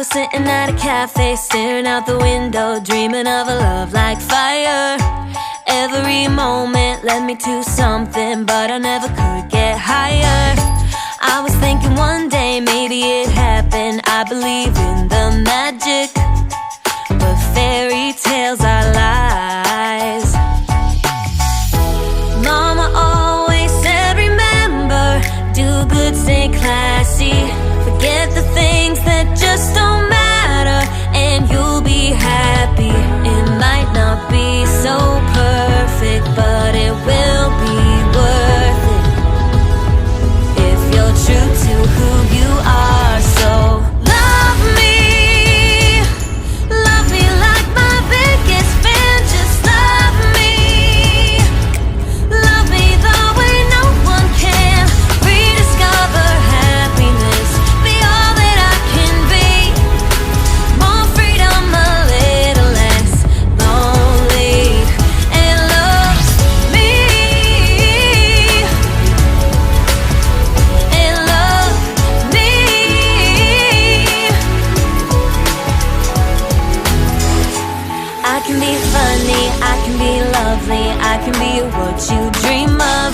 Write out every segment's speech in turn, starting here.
was sitting at a cafe, staring out the window, dreaming of a love like fire. Every moment led me to something, but I never could get higher. I was thinking one day maybe it happened. I believe in the magic, but fairy tales are lies. Mama always said, remember, do good, stay classy. Forget the things that just don't matter, and you'll be happy. It might not be so perfect, but it will be worth it if you're true to who you are. So love me like my biggest fan. Just love me the way no one can. Rediscover happiness, be all that I can be. More freedom, a little less lonely, and love me, and love me. I can be funny, I can be lovely, I can be what you dream of.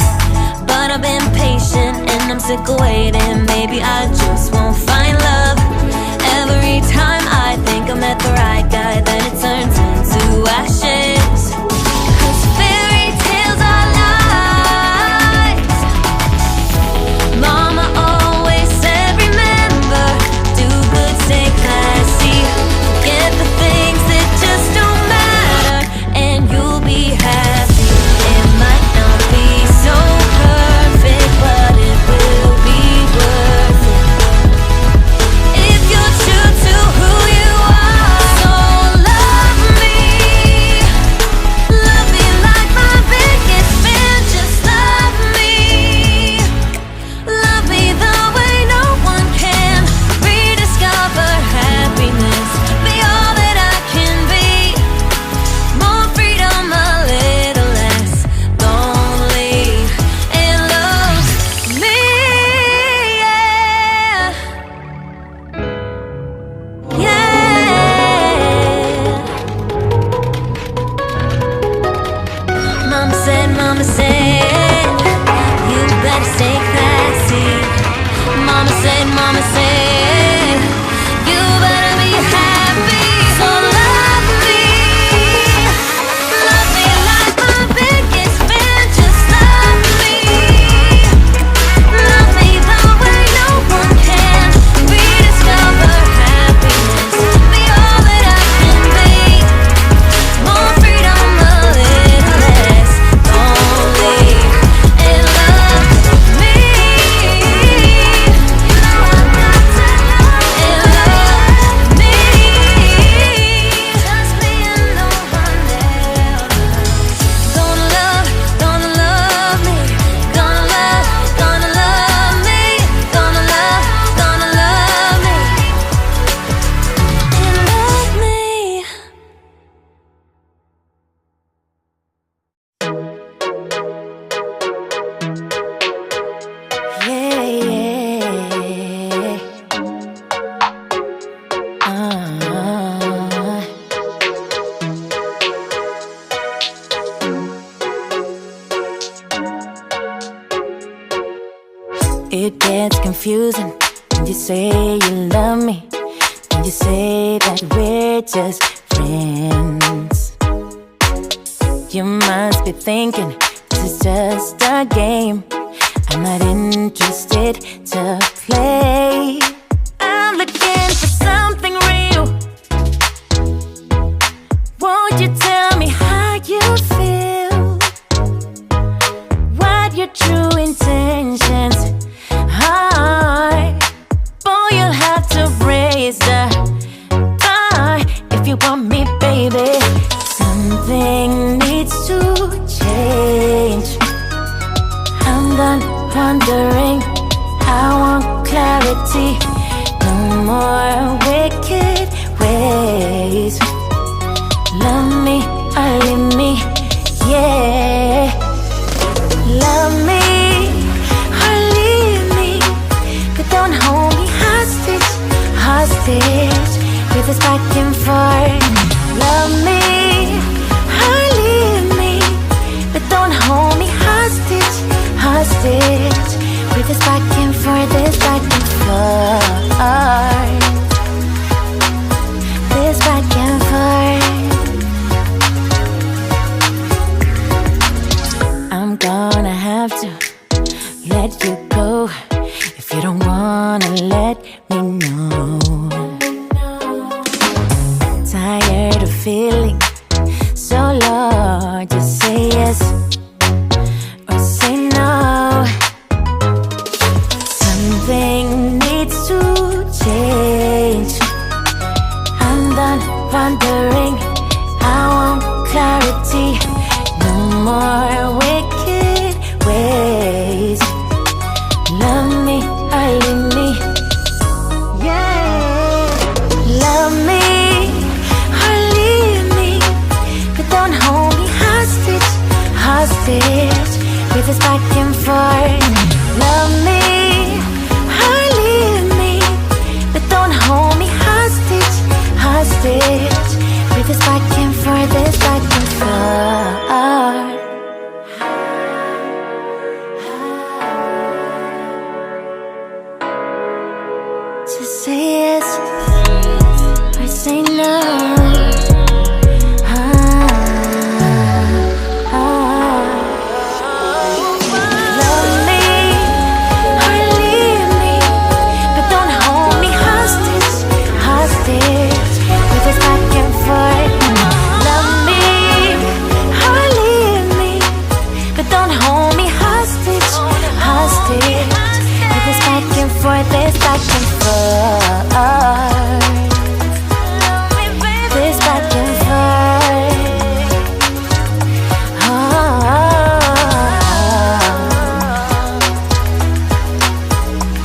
But I've been patient and I'm sick of waiting. Maybe I just won't find love. Every time I think I met the right guy, then it turns into ashes. 'Cause fairy tales are lies. Mama always said, remember, do good, stay classy. Forget the things that just don't matter, and you'll be happy. It might not be so perfect, but it will be worth it if you're true to who you are. So love me like my biggest fan. Just love me the way no one can. Rediscover happiness, be all that I can be. More freedom, a little less lonely, and love me, yeah, yeah. Mama said, you better stay classy. Mama said, you better be happy. So love me like my biggest fan. Just love me the way no one can. Rediscover happiness, be all that I can be. More freedom, a little less lonely, and love me. You know I've got to know, and love me. Just me and no one else. Gonna love me. Gonna love me. Gonna love me. And love me. It gets confusing when you say you love me, when you say that we're just friends. You must be thinking this is just a game. I'm not interested to play. I'm looking for something real. Won't you tell me how you feel? What your true intentions are? Boy, you'll have to raise the bar if you want me, baby. Something needs to change. I'm done wondering, I want clarity. No more wicked ways. Love me or leave me, yeah. Love me or leave me, but don't hold me hostage, hostage. back and forth. Love me or leave me, but don't hold me hostage, hostage. With this back and forth, this back and forth, this back and forth. I'm gonna have to let you go if you don't wanna let me know. Tired of feeling so low. Just say yes or say no. Something needs to change. I'm done wondering. I want clarity. No more wicked ways. Love me or leave me. Yeah. Love me or leave me, but don't hold me hostage, hostage. With this back and forth. Love me or leave me, but don't hold me hostage, hostage. With this back and forth, this back and forth. Just say yes or say no. Love me or leave me, but don't hold me hostage, hostage. With this back and forth. Love me or leave me, but don't hold me hostage, hostage. With this back and forth, this back and forth. This back and forth.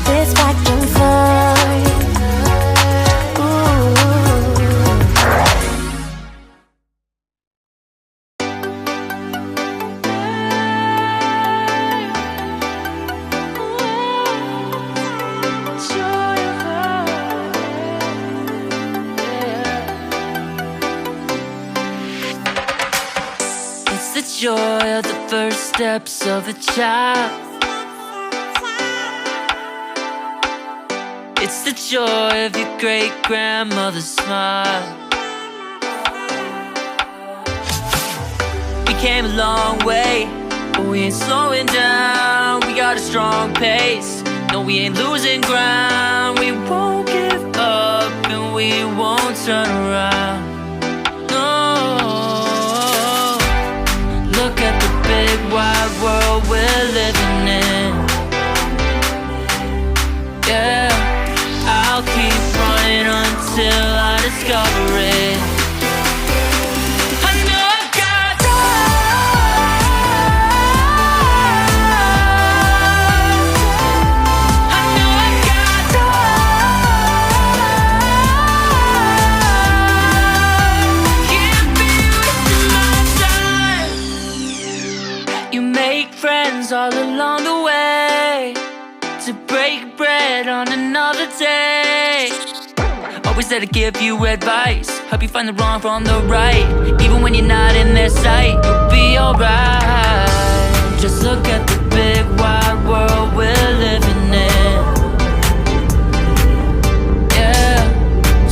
This back and forth. Ooh. It's the joy of the first steps of a child. It's the joy of your great-grandmother's smile. We came a long way, but we ain't slowing down. We got a strong pace. No, we ain't losing ground. We won't give up and we won't turn around. No. Look at the big wide world we're living in. Yeah, I'll keep running until I discover it. I know I got I know I got can't be wasting my time. You make friends all along the way to break bread on another day. Always there to give you advice, help you find the wrong from the right. Even when you're not in their sight, you'll be alright. Just look at the big wide world we're living in. Yeah,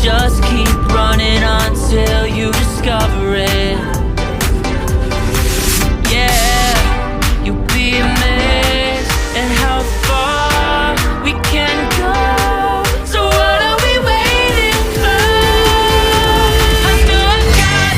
just keep running until you discover it. Yeah, you'll be amazed at how far we can go. So what are we waiting for? I know I got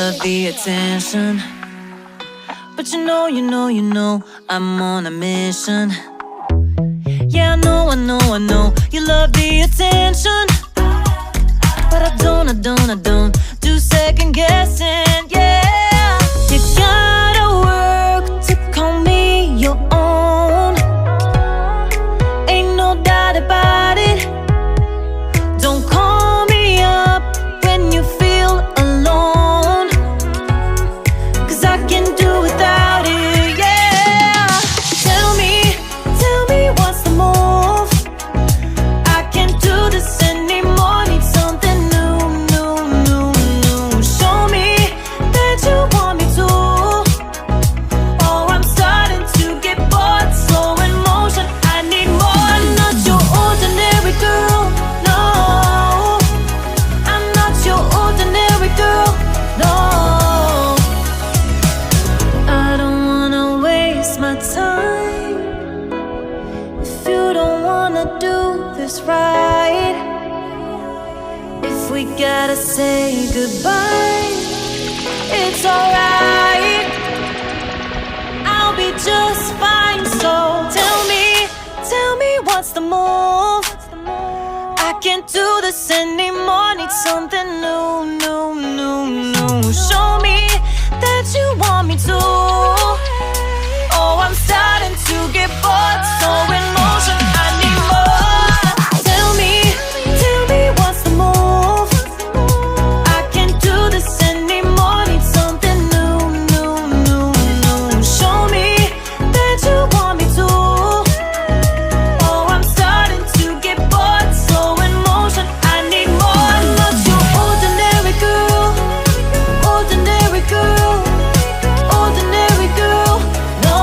love the attention, but you know I'm on a mission. Yeah, I know you love the attention, but I don't do second guessing. Yeah, you gotta work to call me your own. Ain't no doubt about it. Don't call me up when you feel alone, 'cause I can do without it. Yeah, tell me what's the move. I can't do this anymore. Need something new. Show me that you want me to. Oh, I'm starting to get bored, slow in motion. I need more. I'm not your ordinary girl. No, I'm not your ordinary girl. No, I don't wanna waste my time if you don't wanna do this right. If we gotta say goodbye, it's alright. I'll be just fine. So tell me what's the move. I can't do this anymore. Need something new. Show me that you want me to. Oh, I'm starting to get bored, so in motion. I need more. Tell me what's the move. I can't do this anymore. Need something new. Show me that you want me to. Oh, I'm starting to get bored, so in motion. I need more. I'm not your ordinary girl. Ordinary girl. Ordinary girl. No,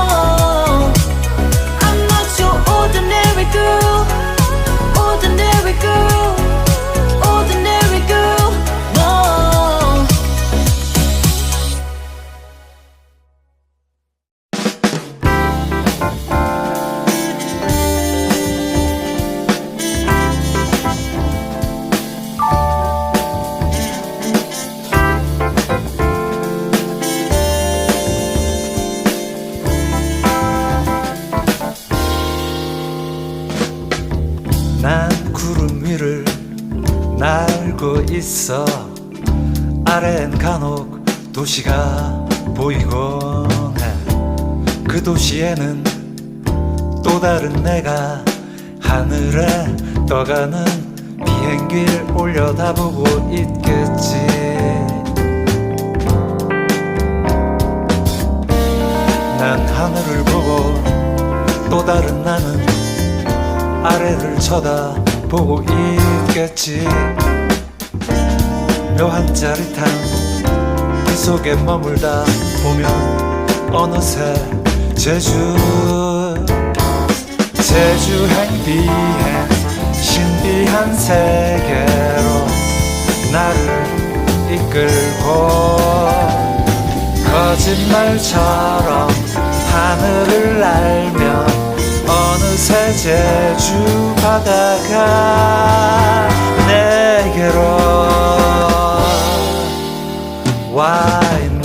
I'm not your ordinary girl. Ordinary girl. Ordinary girl. No. 난 구름 위를 날고 있어. 아래엔 간혹 도시가 보이곤 해. 그 도시에는 또 다른 내가 하늘에 떠가는 비행기를 올려다보고 있겠지. 난 하늘을 보고 또 다른 나는 아래를 쳐다보고 있겠지. 묘한 짜릿함 그 속에 머물다 보면 어느새 제주행 비행 신비한 세계로 나를 이끌고 거짓말처럼 하늘을 날며 어느새 제주 바다가 내게로 와 있네.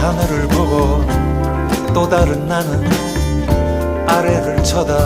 하늘을 보고 또 다른 나는 아래를 쳐다